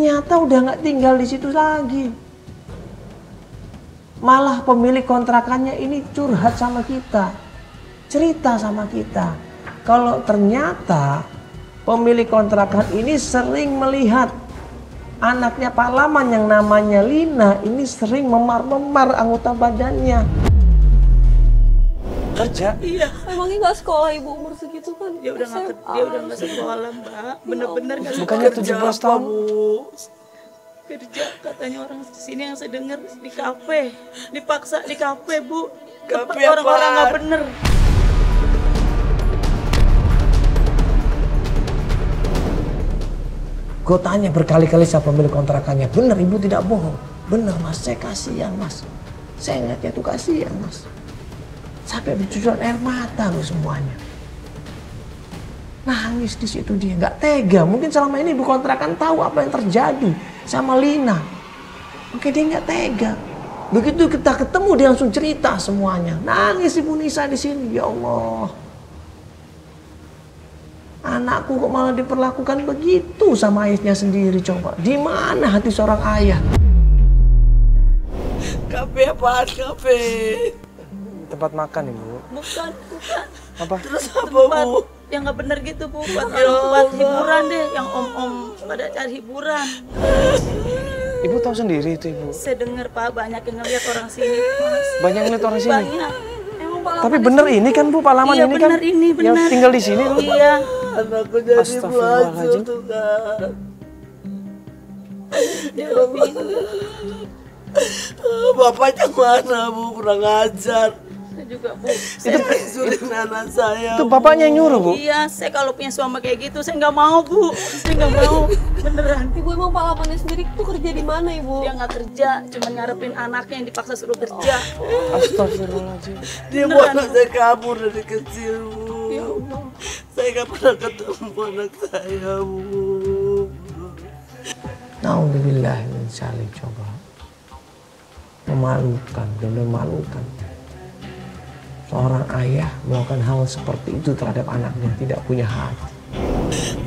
Ternyata udah nggak tinggal di situ lagi. Malah pemilik kontrakannya ini curhat sama kita, cerita sama kita. Kalau ternyata pemilik kontrakan ini sering melihat anaknya Pak Laman yang namanya Lina ini sering memar-memar anggota badannya. Kerja? Iya. Emangnya nggak sekolah ibu umur segitu kan? Dia udah nggak sekolah, Mbak. Bener-bener nggak Bukannya 17 tahun? Bu. Kerja katanya orang sini yang saya dengar di kafe, dipaksa di kafe, Bu. Tempat orang-orang nggak bener. Gue tanya berkali-kali sama pemilik kontrakannya, bener ibu tidak bohong? Bener mas, saya kasihan mas. Saya ngeliatnya tuh kasihan mas. Sampai bercucuran air mata loh semuanya. Nangis di situ dia, nggak tega. Mungkin selama ini ibu kontrakan tahu apa yang terjadi sama Lina. Mungkin dia nggak tega. Begitu kita ketemu dia langsung cerita semuanya. Nangis ibu Nisa di sini, ya Allah. Anakku kok malah diperlakukan begitu sama ayahnya sendiri, coba. Di mana hati seorang ayah? Kafe apaan kafe? Tempat makan ibu. Bukan. Apa? Terus apa Bu? Yang nggak bener gitu Bu, buat hiburan deh, yang om-om pada cari hiburan. Ibu tahu sendiri itu ibu. Saya dengar Pak, banyak yang ngeliat orang sini Mas. Banyak ngeliat orang sini. Banyak. Emang Pak Laman Tapi bener ini kan Bu, Pak Laman Iya, ini bener kan ini, bener. yang tinggal di sini Bu. Iya. Anakku jadi Astagfirullahaladzim. belajar tuh kan. Dia lebih Bapaknya mana Bu, kurang ajar. saya juga Bu. Itu suruh anak saya. Itu bapaknya yang nyuruh Bu. Iya, saya kalau punya suami kayak gitu, saya nggak mau Bu. Saya nggak mau, beneran. Ibu emang Pak Lamannya sendiri tuh kerja di mana ibu? Dia nggak kerja, cuma ngarepin anaknya yang dipaksa suruh kerja. Astagfirullahaladzim. Dia buat anak saya kabur dari kecil Bu. Ya Allah. Saya nggak pernah ketemu anak saya Bu. Alhamdulillah min syalik, coba. Memalukan, benar memalukan. Seorang ayah melakukan hal seperti itu terhadap anaknya, tidak punya hati.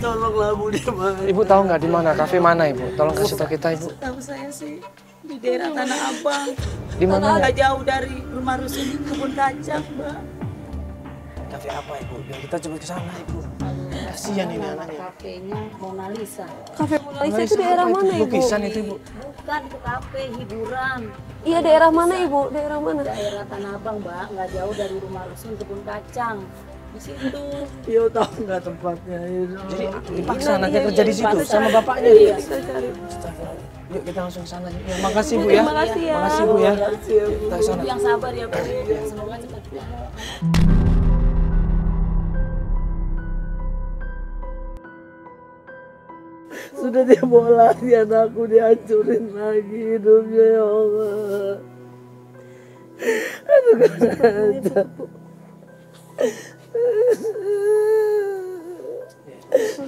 Tolonglah Bu, di mana? Ibu tahu nggak di mana? Kafe mana ibu? Tolong kasih tahu kita ibu. Tahu saya sih di daerah Tanah Abang. Di mana? Nggak jauh dari rumah Rusin, kebun kacang, Mbak. Kafe apa ibu? Biar kita coba ke sana ibu. Kasihan ini anaknya. Kafenya Mona Lisa. Kafe Mona Lisa itu daerah apa mana ibu? Lukisan itu ibu. Bukan itu kafe hiburan. Iya daerah mana ibu? Daerah mana? Daerah Tanah Abang, Mbak. Nggak jauh dari rumah Rusun kebun kacang. Di situ. Yo tahu nggak tempatnya itu? Jadi dipaksa anaknya kerja di situ sama bapaknya. Iya. Astagfirullah. Yuk kita langsung sana. Ya, makasih bu ya. Terima kasih ya. Makasih bu ya. Kita ke sana. Yang sabar ya, Bu. Semoga cepat pulang. Sudah dia mau lagi anakku, dihancurin lagi hidupnya ya Allah. Aduh kacau.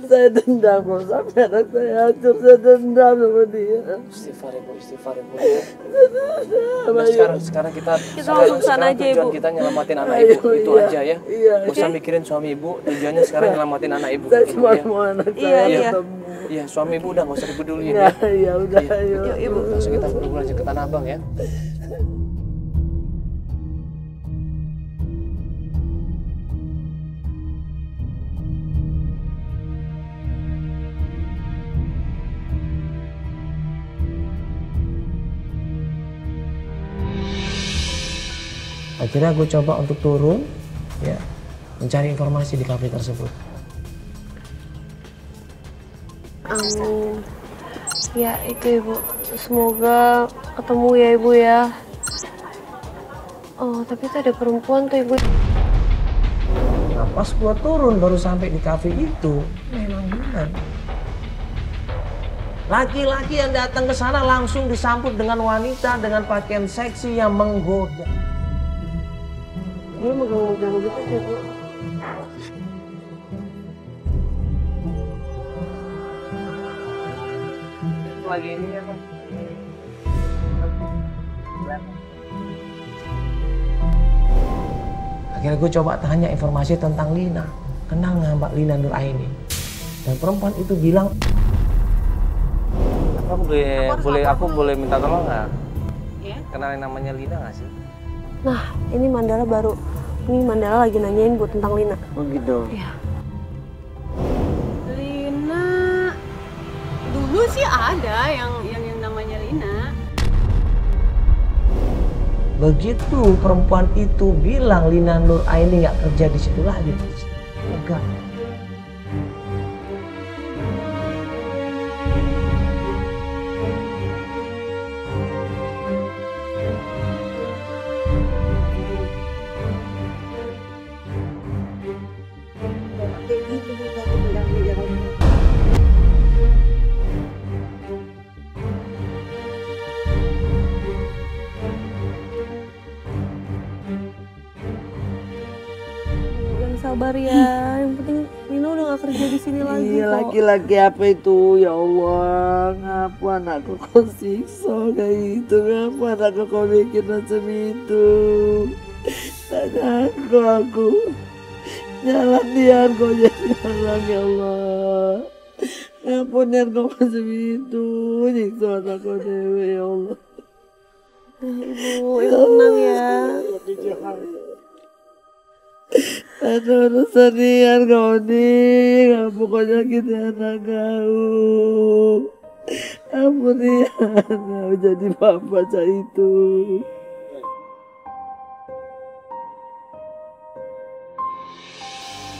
Saya dendam loh sampai anak saya hancur, saya dendam sama dia. Istighfar ibu, istighfar ibu. Nah, sekarang kita langsung sana aja, tujuan Ibu. kita nyelamatin anak Ayo, ibu itu iya, aja ya. iya. Gak usah mikirin suami ibu, tujuannya sekarang nyelamatin anak ibu. Saya cuma Ya. mau anak Iya, saya iya. ketemu. Iya, suami ibu udah gak usah dipedulin Ya, ya. ya udah, Iya. ayo. Yuk ibu. Langsung kita buru-buru aja ke Tanah Abang ya. Akhirnya gue coba untuk turun, ya, mencari informasi di kafe tersebut. Amin. Ya itu ibu. Semoga ketemu ya ibu ya. Oh tapi itu ada perempuan tuh ibu. Nah pas gue turun baru sampai di kafe itu, memang benar. Laki-laki yang datang ke sana langsung disambut dengan wanita dengan pakaian seksi yang menggoda. Dia megang-megang gitu sih bu. Lagi ini ya kan. Akhirnya gue coba tanya informasi tentang Lina. Kenal nggak Mbak Lina Nur Aini? Dan perempuan itu bilang, Aku boleh minta tolong nggak? Ya. Kenalin namanya Lina nggak sih? Nah, ini Mandala baru. Ini Mandala lagi nanyain Bu tentang Lina. Oh gitu. Iya. Lina, dulu sih ada yang namanya Lina. Begitu perempuan itu bilang Lina Nur Aini nggak kerja di situ lagi. Enggak. Yang sabar ya. Yang penting Lina udah gak kerja di sini lagi Iya, kok. laki-laki apa itu? Ya Allah, ngapa anakku kau siksa kayak gitu? Ngapa anakku kau bikin macam itu? Tanya aku. Jalan dia kau jalan ya Allah. Ngapain dia kau macam itu? Nyiksa anakku dewe ya Allah. Ibu tenang ya. Aduh, kesedihan kau nih. Ngapa kau nyakitin anak kau? Ampun ya, kau jadi bapak cah itu.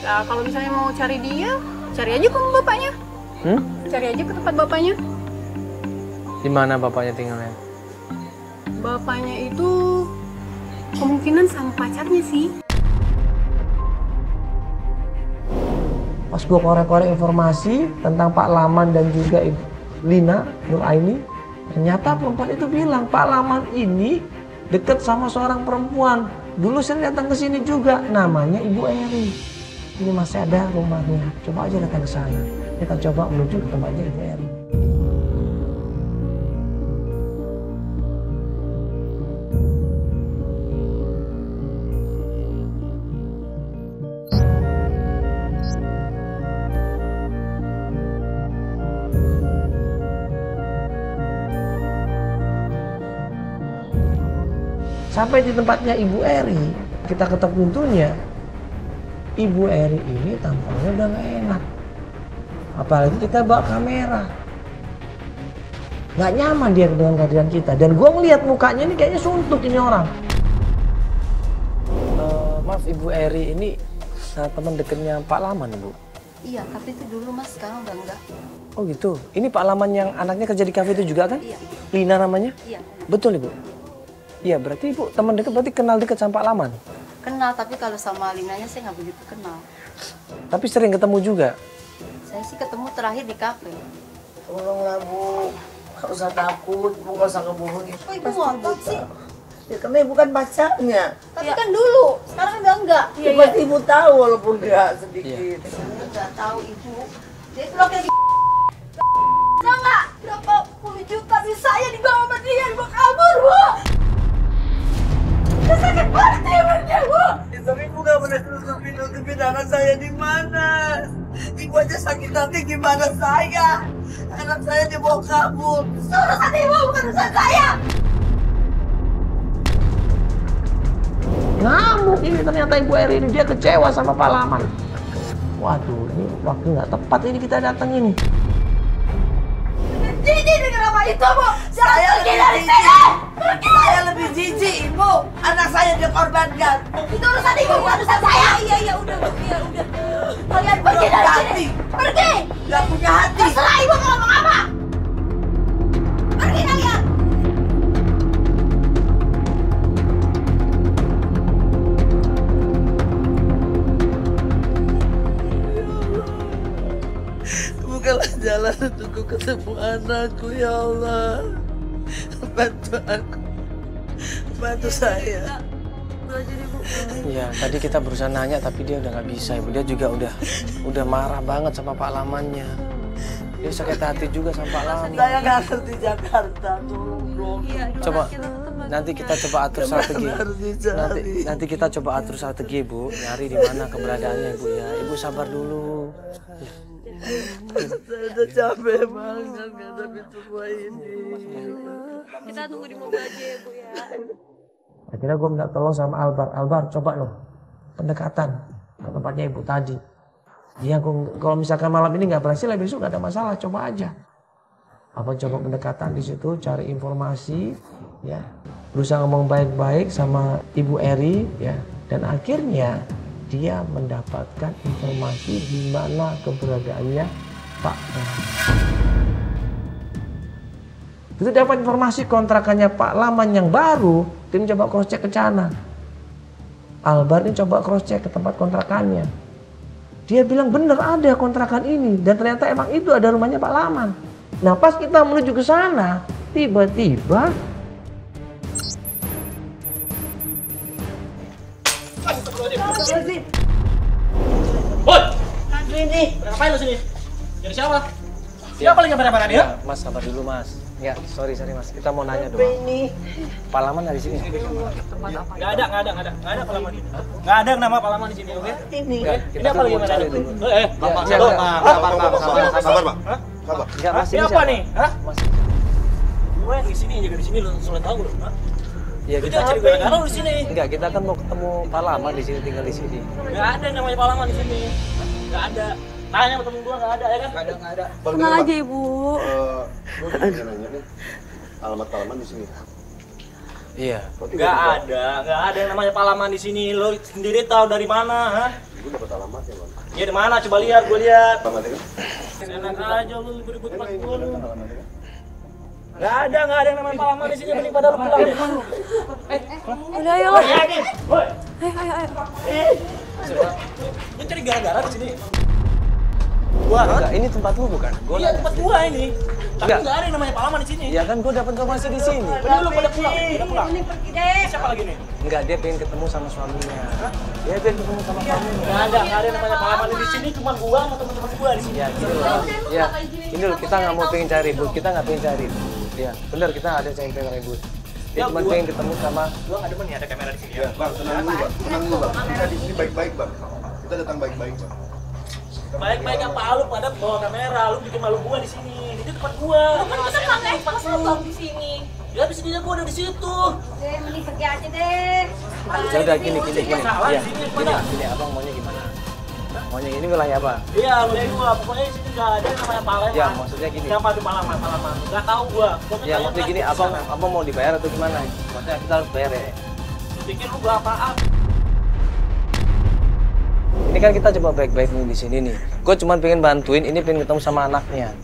Nah, kalau misalnya mau cari dia, cari aja ke bapaknya. Cari aja ke tempat bapaknya. Di mana bapaknya tinggalnya? Bapaknya itu kemungkinan sama pacarnya sih. Pas gue korek-korek informasi tentang Pak Laman dan juga Ibu Lina Nur Aini, ternyata perempuan itu bilang Pak Laman ini deket sama seorang perempuan. Dulu saya datang ke sini juga, namanya Ibu Eri. Ini masih ada rumahnya. Coba aja datang ke sana. Kita coba menuju ke tempatnya Ibu Eri. Sampai di tempatnya Ibu Eri, kita ketok pintunya. Ibu Eri ini tampaknya udah gak enak. Apalagi kita bawa kamera. Gak nyaman dia dengan kehadiran kita. Dan gue ngeliat mukanya ini kayaknya suntuk ini orang. Maaf Ibu Eri, ini teman dekatnya Pak Laman, Bu? Iya, tapi itu dulu Mas, sekarang udah enggak. Oh gitu. Ini Pak Laman yang anaknya kerja di kafe itu juga kan? Iya. Lina namanya? Iya. Betul Ibu? Iya, berarti Ibu teman dekat, berarti kenal dekat sama Pak Laman? Kenal, tapi kalau sama Linanya saya nggak begitu kenal. Tapi sering ketemu juga? Saya sih ketemu terakhir di kafe. Tolonglah Bu, gak usah takut, Bu gak usah kebohongin. Oh, Ibu ngotot sih. Ya karena Ibu kan pacarnya. Tapi kan dulu, sekarang udah enggak. Ya, pasti Ibu tahu walaupun gak sedikit. Saya nggak tahu Ibu. Dia itu loh kayak bisa nggak? Berapa puluh juta sih saya dibawa sama dia, dibawa kabur, Bu. Dia sakit banget dia, Bu. Tapi Ibu gak boleh nutupin anak saya di mana. Ibu aja sakit hati gimana saya. Anak saya dibawa kabur. Urusan Ibu, bukan urusan saya. Ngamuk ini ternyata Ibu Eri ini, dia kecewa sama Pak Laman. Waduh, ini waktu nggak tepat ini kita datang ini. Jadi dengan apa itu, Bu? Saya Pergi dari sini. Saya lebih jijik, Ibu. Anak saya dikorbankan. Itu urusan Ibu, bukan urusan saya. Iya, udah. Kalian pergi dari sini. Pergi. Gak punya hati. Terserah Ibu mau ngomong apa. Pergi kalian. Bukalah jalan untukku ketemu anakku, ya Allah. Bantu aku. Bantu saya. Iya, tadi kita berusaha nanya tapi dia udah nggak bisa, Ibu. Dia juga udah marah banget sama Pak Lamannya. Dia sakit hati juga sama Pak Laman. Saya nggak ngerti Jakarta, tolong dong. Coba nanti kita coba atur strategi. Harus dicari. Nanti kita coba atur strategi, Bu. Nyari di mana keberadaannya, Ibu ya. Ibu sabar dulu. Saya udah capek banget ngadepin semua ini. Kita tunggu di mobil aja ya, Bu ya. Akhirnya gue minta tolong sama Albar. Albar, coba loh pendekatan ke tempatnya ibu tadi. Dia kalau misalkan malam ini nggak berhasil, besok nggak ada masalah, coba aja. Apa coba pendekatan di situ, cari informasi, ya, berusaha ngomong baik-baik sama Ibu Eri, ya, dan akhirnya dia mendapatkan informasi di mana keberadaannya Pak. Itu dapat informasi kontrakannya Pak Laman yang baru, tim coba cross check ke sana. Albar ini coba cross check ke tempat kontrakannya. Dia bilang bener ada kontrakan ini dan ternyata emang itu ada rumahnya Pak Laman. Nah pas kita menuju ke sana, tiba-tiba Boy! Ini, ngapain lu sini? Dari siapa? Siapa lagi pada dia? Mas sabar dulu Mas. Ya, sorry Mas. Kita mau nanya doang. Pak Laman dari sini. Nggak ada Pak Laman. Nggak ada nama Pak Laman di sini, oke? Ini apa lagi pada dulu? Sabar, Pak. Sabar. Enggak, Mas, ini apa nih? Hah? Gue di sini jaga di sini lu sulit tahu lu. Iya, kita cari gara-gara lu di sini. Enggak, kita kan mau ketemu Pak Laman di sini, tinggal di sini. Nggak ada namanya Pak Laman di sini. Nggak ada. Tanya sama temen gua nggak ada ya kan? Nggak ada. Tenang aja Ibu. Gue juga nanya nih, alamat Pak Laman di sini. Iya. Nggak ada yang namanya Pak Laman di sini. Lo sendiri tahu dari mana, ha? Gue dapat alamatnya, Bang. Ya di mana? Coba lihat, gua lihat. Alamatnya kan? Enak aja lu ribut tempat gua lu. Nggak ada yang namanya Pak Laman di sini. Mending pada lu pulang deh. Udah ayo lah. Woi. Ayo. Lu cari gara-gara di sini. Enggak, ini tempat lu bukan? Iya tempat gua ini. Tapi Enggak. nggak ada yang namanya Pak Laman di sini. Ya kan gua dapat informasi di sini. Mending lu pada pulang. Udah pulang. Ini pergi deh. Siapa lagi nih? Enggak, dia pengen ketemu sama suaminya. Dia pengen ketemu sama suaminya. Nggak ada yang namanya Pak Laman di sini. Cuma gua sama teman-teman gua di sini. Ya, gini loh. Ya, ini loh, kita nggak mau pengen cari ribut. Kita nggak pengen cari ribut. Ya, benar kita nggak ada yang pengen ribut. Dia cuma pengen ketemu sama. Gua nggak demen nih ada kamera di sini ya. Ya, Bang, tenang dulu, Bang. Tenang dulu, Bang. Kita di sini baik-baik, Bang. Kita datang baik-baik, Bang. Baik-baik apa lu pada bawa kamera, lu bikin malu gua di sini. Itu tempat gua. Kita pakai pas abang di sini. Ya di sini gua ada di situ. Deh, mending pergi aja deh. Ya udah gini. Masalah Ya, di sini gini, abang maunya gimana? Maunya ini wilayah apa? Iya, lu gua pokoknya di sini enggak ada yang namanya Pak Laman. Ya, maksudnya gini. Siapa tuh Pak Laman? Enggak tahu gua. Ya, maksudnya gini, abang mau dibayar atau gimana? Maksudnya kita harus bayar ya. Pikir lu gua apaan? Ini kan kita coba baik-baik nih di sini nih. Gue cuma pengen bantuin, ini pengen ketemu sama anaknya.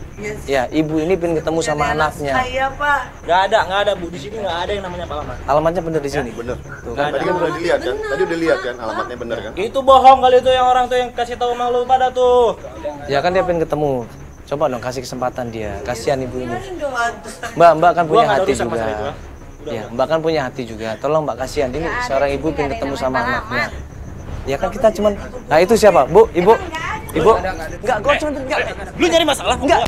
Ya, ibu ini pengen ketemu sama anaknya. Saya, Pak. Enggak ada Bu. Di sini enggak ada yang namanya Pak Laman. Alamatnya bener di sini. Bener. Tuh kan. Tadi kan udah dilihat kan? Tadi udah lihat kan alamatnya bener kan? Itu bohong kali itu yang orang tuh yang kasih tahu sama lu pada tuh. Ya kan dia pengen ketemu. Coba dong kasih kesempatan dia. Kasihan ibu ini. Mbak kan punya Gua nggak ada hati urusan masalah itu, juga. ha? Ya, Mbak kan punya hati juga. Tolong Mbak kasihan. Ini seorang ibu pengen ketemu sama anaknya. Ya kan kita cuman. Nah itu siapa? Bu, ibu. Ibu. Enggak, gue cuma enggak. Lu nyari masalah? Enggak.